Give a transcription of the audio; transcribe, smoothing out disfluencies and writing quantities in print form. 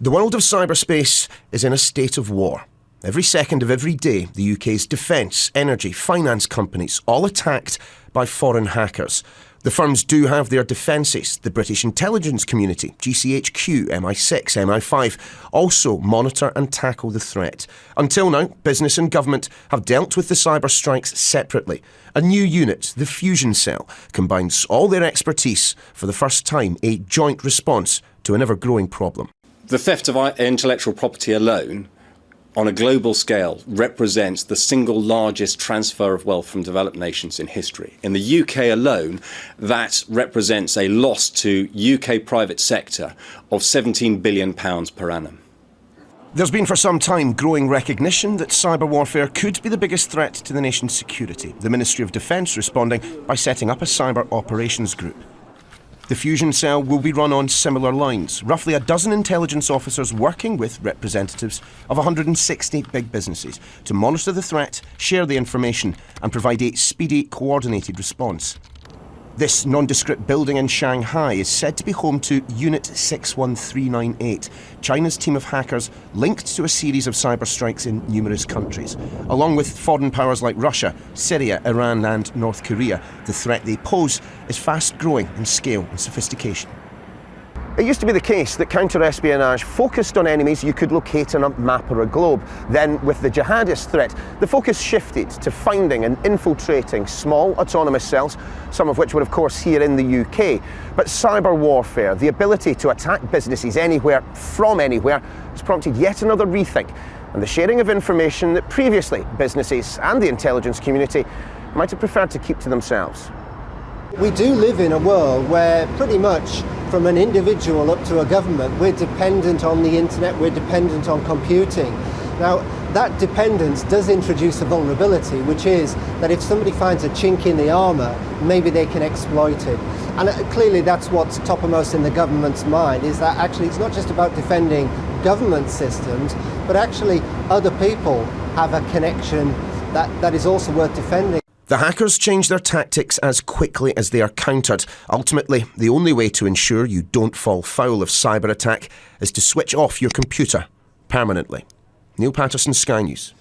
The world of cyberspace is in a state of war. Every second of every day, the UK's defence, energy, finance companies, all attacked by foreign hackers. The firms do have their defences. The British intelligence community, GCHQ, MI6, MI5, also monitor and tackle the threat. Until now, business and government have dealt with the cyber strikes separately. A new unit, the Fusion Cell, combines all their expertise for the first time, a joint response to an ever-growing problem. The theft of our intellectual property alone, on a global scale, represents the single largest transfer of wealth from developed nations in history. In the UK alone, that represents a loss to UK private sector of £17 billion per annum. There's been for some time growing recognition that cyber warfare could be the biggest threat to the nation's security. The Ministry of Defence responding by setting up a cyber operations group. The Fusion Cell will be run on similar lines. Roughly a dozen intelligence officers working with representatives of 160 big businesses to monitor the threat, share the information and provide a speedy, coordinated response. This nondescript building in Shanghai is said to be home to Unit 61398, China's team of hackers linked to a series of cyber strikes in numerous countries. Along with foreign powers like Russia, Syria, Iran and North Korea, the threat they pose is fast growing in scale and sophistication. It used to be the case that counter-espionage focused on enemies you could locate on a map or a globe. Then, with the jihadist threat, the focus shifted to finding and infiltrating small autonomous cells, some of which were of course here in the UK. But cyber warfare, the ability to attack businesses anywhere, from anywhere, has prompted yet another rethink and the sharing of information that previously businesses and the intelligence community might have preferred to keep to themselves. We do live in a world where pretty much from an individual up to a government, we're dependent on the internet, we're dependent on computing. Now, that dependence does introduce a vulnerability, which is that if somebody finds a chink in the armour, maybe they can exploit it. And clearly that's what's toppermost in the government's mind, is that actually it's not just about defending government systems, but actually other people have a connection that is also worth defending. The hackers change their tactics as quickly as they are countered. Ultimately, the only way to ensure you don't fall foul of cyber attack is to switch off your computer permanently. Neil Patterson, Sky News.